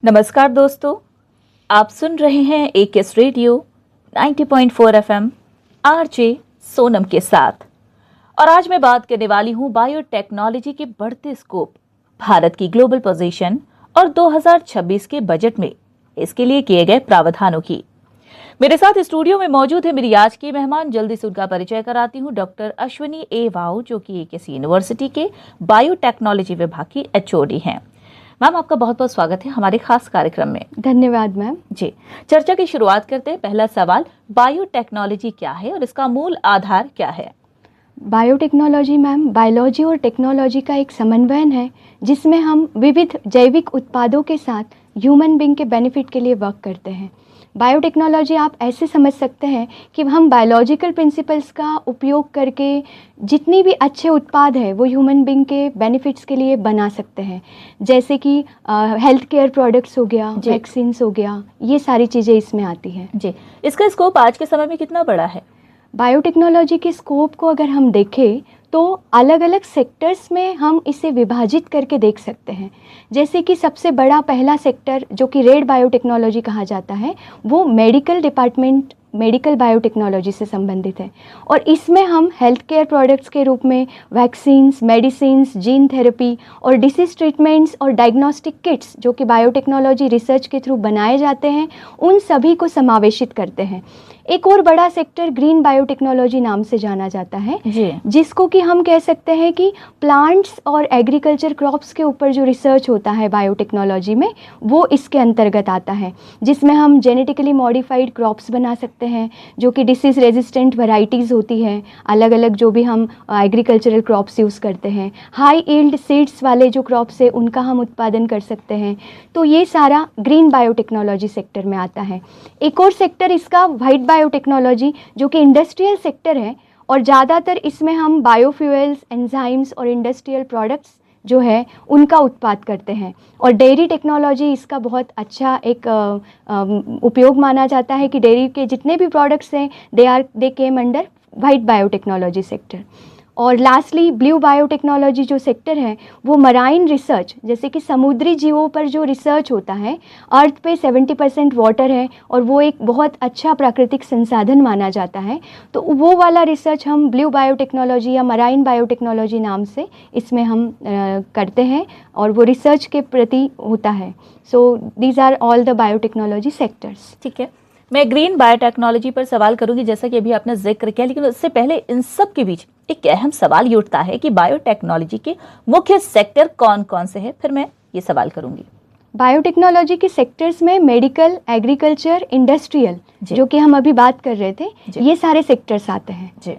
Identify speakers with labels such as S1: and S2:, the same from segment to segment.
S1: नमस्कार दोस्तों, आप सुन रहे हैं AKS radio 90.4 FM RJ Sonam के साथ। और आज मैं बात करने वाली हूं बायोटेक्नोलॉजी के बढ़ते स्कोप, भारत की ग्लोबल पोजीशन और 2026 के बजट में इसके लिए किए गए प्रावधानों की। मेरे साथ स्टूडियो में मौजूद है मेरी आज की मेहमान। जल्दी से उनका परिचय कराती हूं। डॉक्टर अश्विनी ए वाओ, जो कि एकेएस यूनिवर्सिटी के बायोटेक्नोलॉजी विभाग की एचओडी हैं। मैम, आपका बहुत बहुत स्वागत है हमारे खास कार्यक्रम में।
S2: धन्यवाद मैम।
S1: जी, चर्चा की शुरुआत करते हैं। पहला सवाल, बायोटेक्नोलॉजी क्या है और इसका मूल आधार क्या है?
S2: बायोटेक्नोलॉजी मैम बायोलॉजी और टेक्नोलॉजी का एक समन्वयन है जिसमें हम विविध जैविक उत्पादों के साथ ह्यूमन बींग के बेनिफिट के लिए वर्क करते हैं। बायोटेक्नोलॉजी आप ऐसे समझ सकते हैं कि हम बायोलॉजिकल प्रिंसिपल्स का उपयोग करके जितनी भी अच्छे उत्पाद है वो ह्यूमन बींग के बेनिफिट्स के लिए बना सकते हैं, जैसे कि हेल्थ केयर प्रोडक्ट्स हो गया, वैक्सीन्स हो गया, ये सारी चीज़ें इसमें आती हैं।
S1: जी, इसका स्कोप आज के समय में कितना बड़ा है?
S2: बायोटेक्नोलॉजी के स्कोप को अगर हम देखें तो अलग अलग सेक्टर्स में हम इसे विभाजित करके देख सकते हैं। जैसे कि सबसे बड़ा पहला सेक्टर जो कि रेड बायोटेक्नोलॉजी कहा जाता है, वो मेडिकल डिपार्टमेंट, मेडिकल बायोटेक्नोलॉजी से संबंधित है। और इसमें हम हेल्थ केयर प्रोडक्ट्स के रूप में वैक्सीन्स, मेडिसिन्स, जीन थेरेपी और डिसीज ट्रीटमेंट्स और डायग्नोस्टिक किट्स जो कि बायोटेक्नोलॉजी रिसर्च के थ्रू बनाए जाते हैं, उन सभी को समावेशित करते हैं। एक और बड़ा सेक्टर ग्रीन बायोटेक्नोलॉजी नाम से जाना जाता है, जिसको कि हम कह सकते हैं कि प्लांट्स और एग्रीकल्चर क्रॉप्स के ऊपर जो रिसर्च होता है बायोटेक्नोलॉजी में, वो इसके अंतर्गत आता है, जिसमें हम जेनेटिकली मॉडिफाइड क्रॉप्स बना सकते हैं जो कि डिसीज़ रेजिस्टेंट वैरायटीज़ होती हैं, अलग अलग जो भी हम एग्रीकल्चरल क्रॉप्स यूज़ करते हैं। हाई यील्ड सीड्स वाले जो क्रॉप्स है उनका हम उत्पादन कर सकते हैं। तो ये सारा ग्रीन बायोटेक्नोलॉजी सेक्टर में आता है। एक और सेक्टर इसका वाइट बायोटेक्नोलॉजी जो कि इंडस्ट्रियल सेक्टर है, और ज़्यादातर इसमें हम बायोफ्यूल्स, एंजाइम्स और इंडस्ट्रियल प्रोडक्ट्स जो है उनका उत्पाद करते हैं। और डेयरी टेक्नोलॉजी इसका बहुत अच्छा एक उपयोग माना जाता है कि डेयरी के जितने भी प्रोडक्ट्स हैं they came under white biotechnology sector. और लास्टली ब्लू बायोटेक्नोलॉजी जो सेक्टर है वो मराइन रिसर्च, जैसे कि समुद्री जीवों पर जो रिसर्च होता है। अर्थ पे 70% वाटर है और वो एक बहुत अच्छा प्राकृतिक संसाधन माना जाता है, तो वो वाला रिसर्च हम ब्लू बायोटेक्नोलॉजी या मराइन बायोटेक्नोलॉजी नाम से इसमें हम करते हैं और वो रिसर्च के प्रति होता है। So these are all the biotechnology sectors.
S1: ठीक है, मैं ग्रीन बायोटेक्नोलॉजी पर सवाल करूंगी जैसा कि अभी आपने जिक्र किया, लेकिन उससे पहले इन सब के बीच एक अहम सवाल ये उठता है कि बायोटेक्नोलॉजी के मुख्य सेक्टर कौन कौन से हैं। फिर मैं ये सवाल करूंगी।
S2: बायोटेक्नोलॉजी के सेक्टर्स में मेडिकल, एग्रीकल्चर, इंडस्ट्रियल जो कि हम अभी बात कर रहे थे, ये सारे सेक्टर्स आते हैं जी।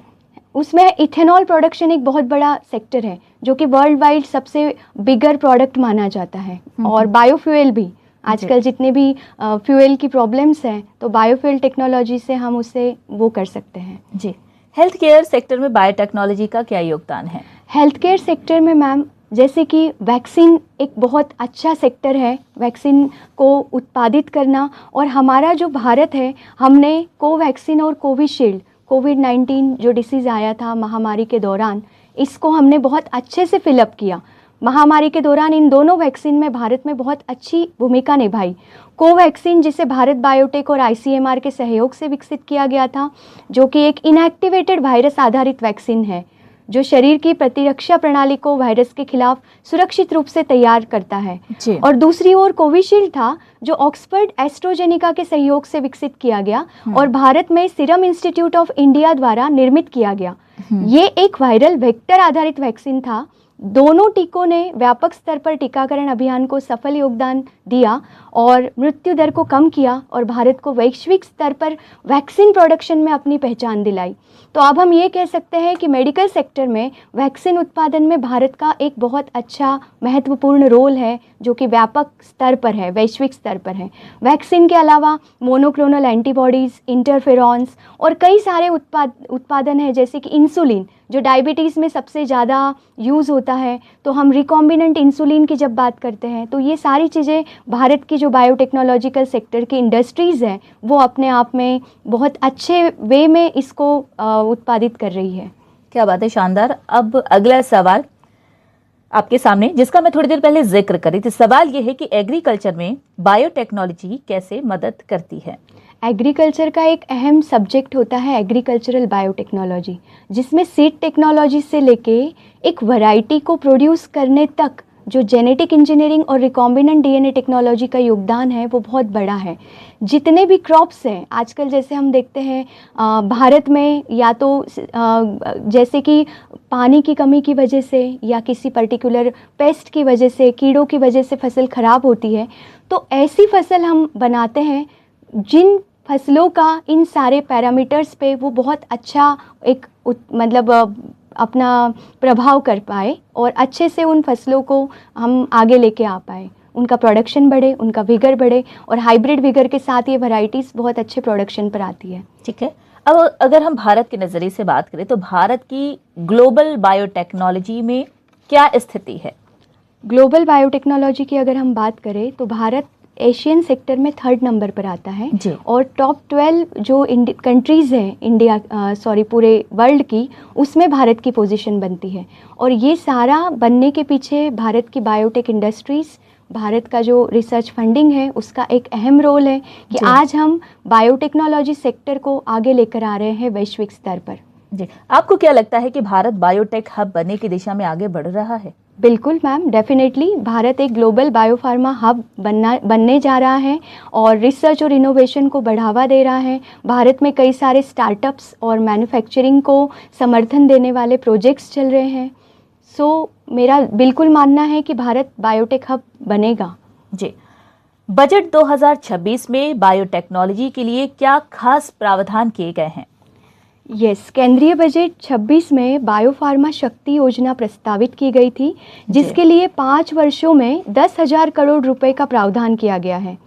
S2: उसमें इथेनॉल प्रोडक्शन एक बहुत बड़ा सेक्टर है जो कि वर्ल्ड वाइड सबसे बिगर प्रोडक्ट माना जाता है। और बायोफ्यूल भी, आजकल जितने भी फ्यूल की प्रॉब्लम्स हैं तो बायोफ्यूल टेक्नोलॉजी से हम उससे वो कर सकते हैं जी।
S1: हेल्थ केयर सेक्टर में बायोटेक्नोलॉजी का क्या योगदान है?
S2: हेल्थ केयर सेक्टर में मैम जैसे कि वैक्सीन एक बहुत अच्छा सेक्टर है, वैक्सीन को उत्पादित करना। और हमारा जो भारत है, हमने कोवैक्सीन और कोविशील्ड, कोविड-19 जो डिसीज़ आया था महामारी के दौरान, इसको हमने बहुत अच्छे से फिलअप किया। महामारी के दौरान इन दोनों वैक्सीन में भारत में बहुत अच्छी भूमिका निभाई। कोवैक्सीन जिसे भारत बायोटेक और आईसीएमआर के सहयोग से विकसित किया गया था, जो कि एक इनएक्टिवेटेड वायरस आधारित वैक्सीन है जो शरीर की प्रतिरक्षा प्रणाली को वायरस के खिलाफ सुरक्षित रूप से तैयार करता है। और दूसरी ओर कोविशील्ड था जो ऑक्सफर्ड एस्ट्रोजेनिका के सहयोग से विकसित किया गया और भारत में सीरम इंस्टीट्यूट ऑफ इंडिया द्वारा निर्मित किया गया। ये एक वायरल वेक्टर आधारित वैक्सीन था। दोनों टीकों ने व्यापक स्तर पर टीकाकरण अभियान को सफल योगदान दिया और मृत्यु दर को कम किया और भारत को वैश्विक स्तर पर वैक्सीन प्रोडक्शन में अपनी पहचान दिलाई। तो अब हम ये कह सकते हैं कि मेडिकल सेक्टर में वैक्सीन उत्पादन में भारत का एक बहुत अच्छा महत्वपूर्ण रोल है जो कि व्यापक स्तर पर है, वैश्विक स्तर पर है। वैक्सीन के अलावा मोनोक्लोनल एंटीबॉडीज़, इंटरफेरॉन्स और कई सारे उत्पादन है, जैसे कि इंसुलिन जो डायबिटीज़ में सबसे ज़्यादा यूज़ होता है। तो हम रिकॉम्बिनेंट इंसुलिन की जब बात करते हैं तो ये सारी चीज़ें भारत की जो बायोटेक्नोलॉजिकल सेक्टर की इंडस्ट्रीज़ हैं वो अपने आप में बहुत अच्छे वे में इसको उत्पादित कर रही है।
S1: क्या बात है, शानदार। अब अगला सवाल, आपके सामने, जिसका मैं थोड़ी देर पहले जिक्र करी थी। सवाल यह है कि एग्रीकल्चर में बायोटेक्नोलॉजी कैसे मदद करती है।
S2: एग्रीकल्चर का एक अहम सब्जेक्ट होता है एग्रीकल्चरल बायोटेक्नोलॉजी, जिसमें सीड टेक्नोलॉजी से लेके एक वैरायटी को प्रोड्यूस करने तक जो जेनेटिक इंजीनियरिंग और रिकॉम्बिनेंट डीएनए टेक्नोलॉजी का योगदान है वो बहुत बड़ा है। जितने भी क्रॉप्स हैं आजकल, जैसे हम देखते हैं भारत में, या तो जैसे कि पानी की कमी की वजह से या किसी पर्टिकुलर पेस्ट की वजह से, कीड़ों की वजह से फसल ख़राब होती है, तो ऐसी फसल हम बनाते हैं जिन फसलों का इन सारे पैरामीटर्स पे वो बहुत अच्छा एक मतलब अपना प्रभाव कर पाए और अच्छे से उन फसलों को हम आगे लेके आ पाए, उनका प्रोडक्शन बढ़े, उनका विगर बढ़े, और हाइब्रिड विगर के साथ ये वैरायटीज़ बहुत अच्छे प्रोडक्शन पर आती है।
S1: ठीक है, अब अगर हम भारत के नज़रिए से बात करें तो भारत की ग्लोबल बायोटेक्नोलॉजी में क्या स्थिति है।
S2: ग्लोबल बायोटेक्नोलॉजी की अगर हम बात करें तो भारत एशियन सेक्टर में 3rd नंबर पर आता है
S1: जी।
S2: और टॉप 12 जो कंट्रीज़ हैं इंडिया पूरे वर्ल्ड की, उसमें भारत की पोजीशन बनती है। और ये सारा बनने के पीछे भारत की बायोटेक इंडस्ट्रीज़, भारत का जो रिसर्च फंडिंग है उसका एक अहम रोल है कि आज हम बायोटेक्नोलॉजी सेक्टर को आगे लेकर आ रहे हैं वैश्विक स्तर पर।
S1: जी, आपको क्या लगता है कि भारत बायोटेक हब बनने की दिशा में आगे बढ़ रहा है।
S2: बिल्कुल मैम, डेफिनेटली भारत एक ग्लोबल बायोफार्मा हब बनने जा रहा है और रिसर्च और इनोवेशन को बढ़ावा दे रहा है। भारत में कई सारे स्टार्टअप्स और मैन्युफैक्चरिंग को समर्थन देने वाले प्रोजेक्ट्स चल रहे हैं। सो मेरा बिल्कुल मानना है कि भारत बायोटेक हब बनेगा।
S1: जी, बजट 2026 में बायोटेक्नोलॉजी के लिए क्या खास प्रावधान किए गए हैं।
S2: यस, केंद्रीय बजट 26 में बायोफार्मा शक्ति योजना प्रस्तावित की गई थी, जिसके लिए 5 वर्षों में 10,000 करोड़ रुपए का प्रावधान किया गया है।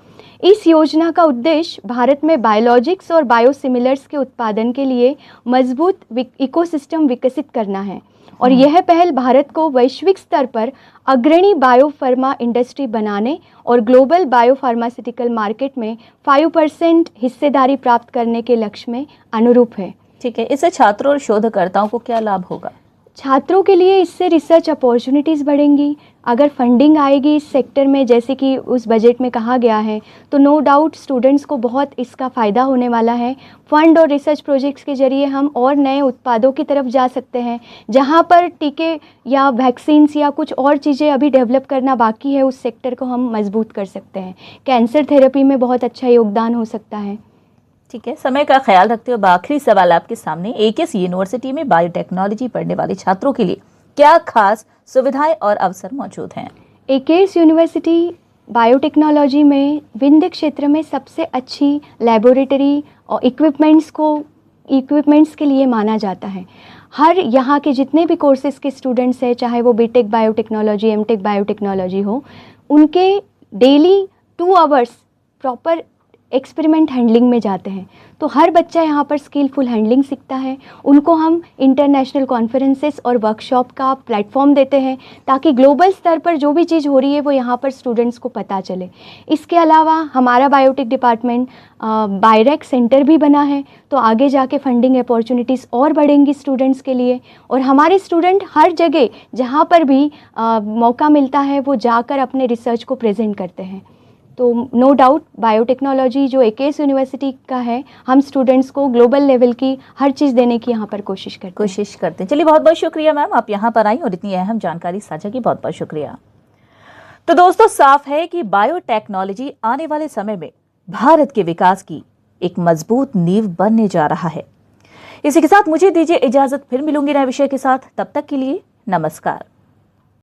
S2: इस योजना का उद्देश्य भारत में बायोलॉजिक्स और बायोसिमिलर्स के उत्पादन के लिए मजबूत इकोसिस्टम विकसित करना है और यह पहल भारत को वैश्विक स्तर पर अग्रणी बायोफार्मा इंडस्ट्री बनाने और ग्लोबल बायोफार्मास्यूटिकल मार्केट में 5% हिस्सेदारी प्राप्त करने के लक्ष्य में अनुरूप है।
S1: ठीक है, इससे छात्रों और शोधकर्ताओं को क्या लाभ होगा।
S2: छात्रों के लिए इससे रिसर्च अपॉर्चुनिटीज़ बढ़ेंगी। अगर फंडिंग आएगी इस सेक्टर में, जैसे कि उस बजट में कहा गया है, तो नो डाउट स्टूडेंट्स को बहुत इसका फ़ायदा होने वाला है। फंड और रिसर्च प्रोजेक्ट्स के जरिए हम और नए उत्पादों की तरफ जा सकते हैं। जहां पर टीके या वैक्सीन्स या कुछ और चीज़ें अभी डेवलप करना बाकी है, उस सेक्टर को हम मजबूत कर सकते हैं। कैंसर थेरेपी में बहुत अच्छा योगदान हो सकता है।
S1: ठीक है, समय का ख्याल रखते हुए आखिरी सवाल आपके सामने, एकेएस यूनिवर्सिटी में बायोटेक्नोलॉजी पढ़ने वाले छात्रों के लिए क्या खास सुविधाएं और अवसर मौजूद हैं।
S2: एकेएस यूनिवर्सिटी बायोटेक्नोलॉजी में विंध्य क्षेत्र में सबसे अच्छी लैबोरेटरी और इक्विपमेंट्स के लिए माना जाता है। हर यहाँ के जितने भी कोर्सेज के स्टूडेंट्स हैं, चाहे वो बीटेक बायोटेक्नोलॉजी, एमटेक बायोटेक्नोलॉजी हो, उनके daily 2 hours proper experiment handling में जाते हैं। तो हर बच्चा यहाँ पर स्किलफुल हैंडलिंग सीखता है। उनको हम इंटरनेशनल कॉन्फ्रेंसेस और वर्कशॉप का प्लेटफॉर्म देते हैं ताकि ग्लोबल स्तर पर जो भी चीज़ हो रही है वो यहाँ पर स्टूडेंट्स को पता चले। इसके अलावा हमारा बायोटेक डिपार्टमेंट बायरेक सेंटर भी बना है, तो आगे जाके फंडिंग अपॉर्चुनिटीज़ और बढ़ेंगी स्टूडेंट्स के लिए। और हमारे स्टूडेंट हर जगह जहाँ पर भी मौका मिलता है वो जाकर अपने रिसर्च को प्रेजेंट करते हैं। तो नो डाउट बायोटेक्नोलॉजी जो एकेएस यूनिवर्सिटी का है, हम स्टूडेंट्स को ग्लोबल लेवल की हर चीज़ देने की यहाँ पर कोशिश करते हैं।
S1: चलिए, बहुत बहुत शुक्रिया मैम, आप यहाँ पर आई और इतनी अहम जानकारी साझा की, बहुत बहुत शुक्रिया। तो दोस्तों, साफ है कि बायोटेक्नोलॉजी आने वाले समय में भारत के विकास की एक मजबूत नींव बनने जा रहा है। इसी के साथ मुझे दीजिए इजाजत, फिर मिलूंगी नए विषय के साथ। तब तक के लिए नमस्कार।